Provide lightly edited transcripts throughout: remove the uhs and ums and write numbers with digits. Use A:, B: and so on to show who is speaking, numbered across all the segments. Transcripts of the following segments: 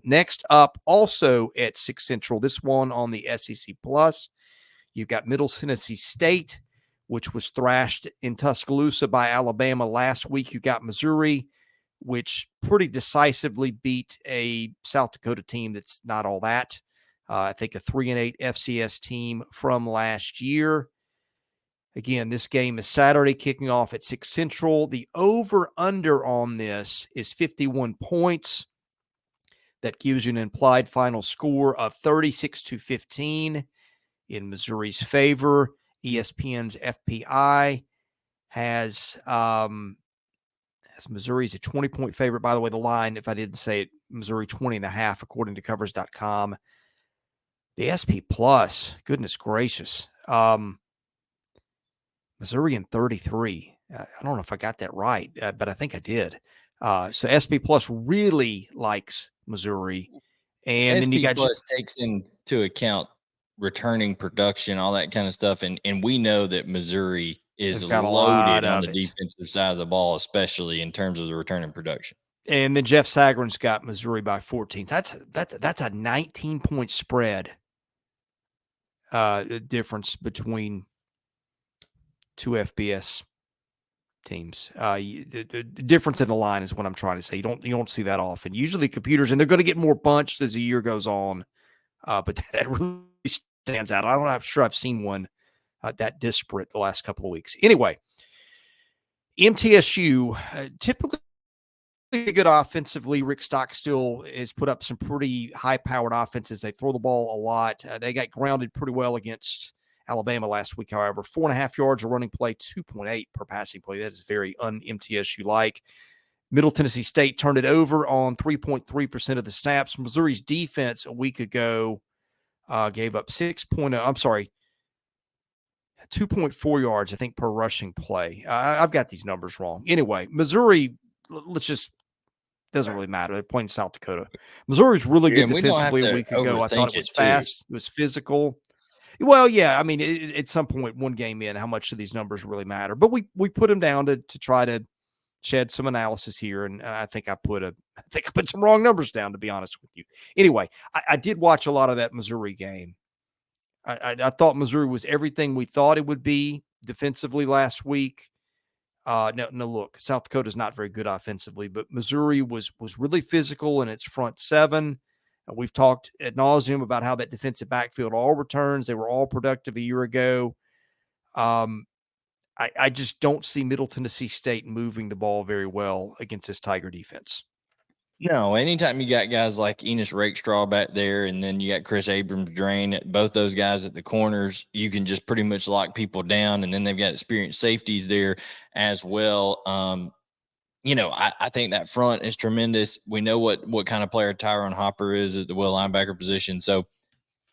A: Next up, also at 6 Central, this one on the SEC Plus, you've got Middle Tennessee State, which was thrashed in Tuscaloosa by Alabama last week. You got Missouri, which pretty decisively beat a South Dakota team that's not all that. I think a 3-8 FCS team from last year. Again, this game is Saturday, kicking off at 6 Central. The over-under on this is 51 points. That gives you an implied final score of 36-15 in Missouri's favor. ESPN's FPI has Missouri's a 20-point favorite. By the way, the line, if I didn't say it, Missouri 20.5, according to covers.com. The SP Plus, goodness gracious. Missouri in 33. I don't know if I got that right, but I think I did. So SP Plus really likes Missouri. And
B: SP
A: then you got
B: Plus takes into account returning production, all that kind of stuff. And we know that Missouri is loaded on the defensive side of the ball, especially in terms of the returning production.
A: And then Jeff Sagarin's got Missouri by 14. That's a 19-point spread difference between two FBS teams. The difference in the line is what I'm trying to say. You don't see that often. Usually computers, and they're going to get more bunched as the year goes on, but that really stands out. I'm not sure I've seen one that disparate the last couple of weeks. Anyway, MTSU typically good offensively. Rick Stockstill has put up some pretty high-powered offenses. They throw the ball a lot. They got grounded pretty well against Alabama last week, however. 4.5 yards a running play, 2.8 per passing play. That is very un-MTSU-like. Middle Tennessee State turned it over on 3.3% of the snaps. Missouri's defense a week ago gave up 2.4 yards, I think, per rushing play. I've got these numbers wrong. Anyway, Missouri, doesn't really matter. They're playing South Dakota. Missouri's really good defensively a week ago. I thought it was fast. It was physical. Well, yeah, I mean, at some point, one game in, how much do these numbers really matter? But we put them down to try to shed some analysis here, and I think I put some wrong numbers down, to be honest with you. Anyway, I did watch a lot of that Missouri game. I thought Missouri was everything we thought it would be defensively last week. No, look, South Dakota's not very good offensively, but Missouri was really physical in its front seven. We've talked ad nauseum about how that defensive backfield all returns. They were all productive a year ago. I just don't see Middle Tennessee State moving the ball very well against this Tiger defense.
B: No, anytime you got guys like Enos Rakestraw back there, and then you got Chris Abrams-Drain, both those guys at the corners, you can just pretty much lock people down, and then they've got experienced safeties there as well. I think that front is tremendous. We know what kind of player Tyrone Hopper is at the will linebacker position. So,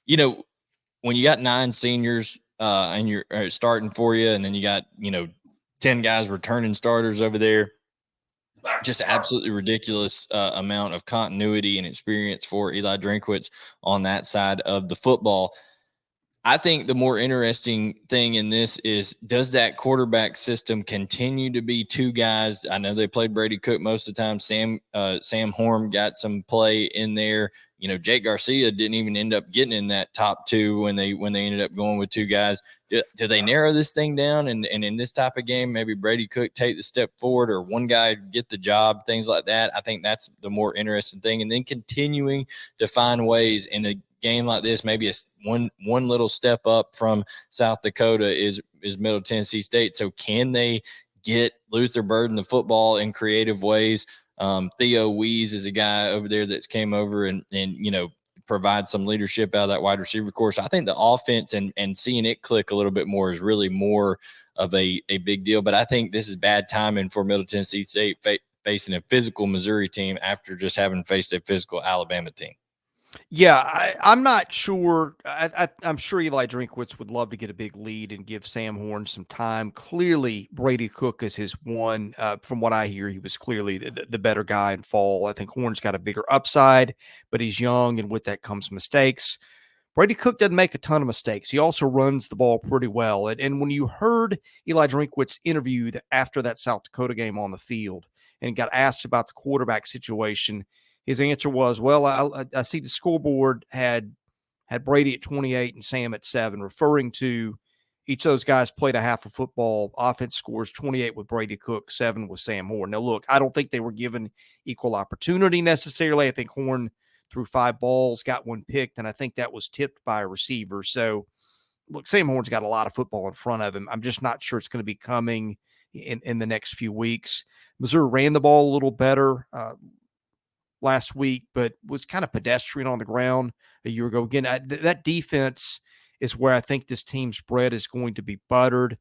B: when you got 9 seniors and you're starting for you, and then you got, 10 guys returning starters over there, just absolutely ridiculous amount of continuity and experience for Eli Drinkwitz on that side of the football. I think the more interesting thing in this is, does that quarterback system continue to be 2 guys? I know they played Brady Cook most of the time. Sam Horn got some play in there. Jake Garcia didn't even end up getting in that top 2 when they ended up going with 2 guys. Do they narrow this thing down? And in this type of game, maybe Brady Cook take the step forward, or one guy get the job, things like that. I think that's the more interesting thing. And then continuing to find ways in a game like this, maybe one little step up from South Dakota is Middle Tennessee State. So can they get Luther Burden the football in creative ways? Theo Wees is a guy over there that's came over and provide some leadership out of that wide receiver course. I think the offense and seeing it click a little bit more is really more of a big deal. But I think this is bad timing for Middle Tennessee State facing a physical Missouri team after just having faced a physical Alabama team.
A: Yeah, I'm not sure. I'm sure Eli Drinkwitz would love to get a big lead and give Sam Horn some time. Clearly, Brady Cook is his one. From what I hear, he was clearly the better guy in fall. I think Horn's got a bigger upside, but he's young, and with that comes mistakes. Brady Cook doesn't make a ton of mistakes. He also runs the ball pretty well. And when you heard Eli Drinkwitz interviewed after that South Dakota game on the field and got asked about the quarterback situation, his answer was, well, I see the scoreboard had Brady at 28 and Sam at 7, referring to each of those guys played a half of football. Offense scores 28 with Brady Cook, 7 with Sam Horn. Now, look, I don't think they were given equal opportunity necessarily. I think Horn threw 5 balls, got 1 picked, and I think that was tipped by a receiver. So, look, Sam Horn's got a lot of football in front of him. I'm just not sure it's going to be coming in the next few weeks. Missouri ran the ball a little better last week, but was kind of pedestrian on the ground a year ago. Again, that defense is where I think this team's bread is going to be buttered.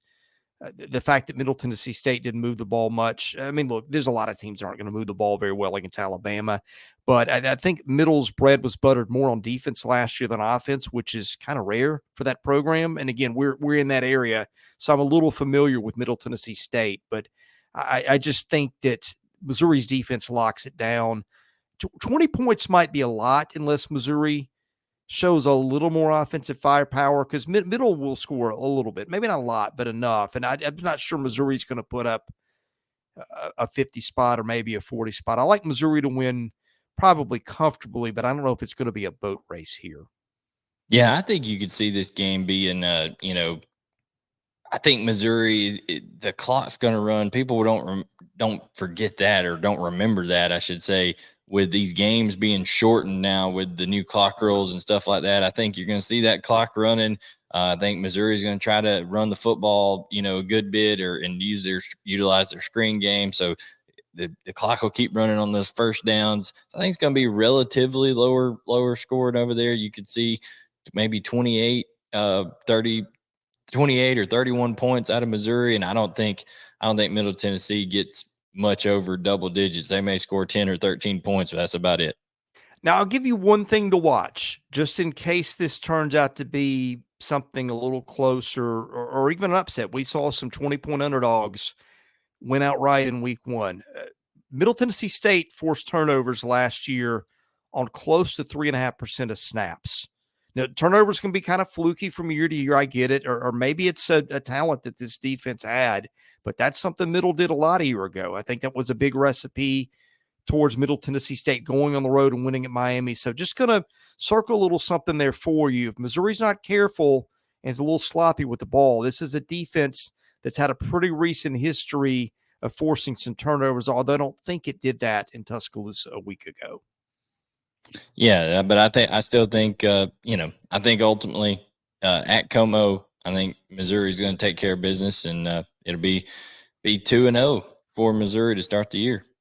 A: The fact that Middle Tennessee State didn't move the ball much. I mean, look, there's a lot of teams that aren't going to move the ball very well against Alabama, but I think Middle's bread was buttered more on defense last year than offense, which is kind of rare for that program. And again, we're in that area, so I'm a little familiar with Middle Tennessee State, but I just think that Missouri's defense locks it down. 20 points might be a lot unless Missouri shows a little more offensive firepower, because Middle will score a little bit, maybe not a lot, but enough. And I'm not sure Missouri's going to put up a 50 spot or maybe a 40 spot. I like Missouri to win probably comfortably, but I don't know if it's going to be a boat race here.
B: Yeah, I think you could see this game being, I think Missouri, the clock's going to run. People don't forget that, or don't remember that, I should say, with these games being shortened now with the new clock rules and stuff like that. I think you're going to see that clock running. I think Missouri is going to try to run the football, a good bit, and utilize their screen game. So the clock will keep running on those first downs. So I think it's going to be relatively lower scored over there. You could see maybe 28 or 31 points out of Missouri. And I don't think Middle Tennessee gets much over double digits. They may score 10 or 13 points, but that's about it.
A: Now, I'll give you one thing to watch, just in case this turns out to be something a little closer, or even an upset. We saw some 20-point underdogs win outright in week 1. Middle Tennessee State forced turnovers last year on close to 3.5% of snaps. Now, turnovers can be kind of fluky from year to year. I get it. Or maybe it's a talent that this defense had, but that's something Middle did a lot a year ago. I think that was a big recipe towards Middle Tennessee State going on the road and winning at Miami. So just going to circle a little something there for you. If Missouri's not careful and is a little sloppy with the ball, this is a defense that's had a pretty recent history of forcing some turnovers, although I don't think it did that in Tuscaloosa a week ago.
B: Yeah, but I still think, I think ultimately at Como, I think Missouri's going to take care of business, and it'll be 2-0 for Missouri to start the year.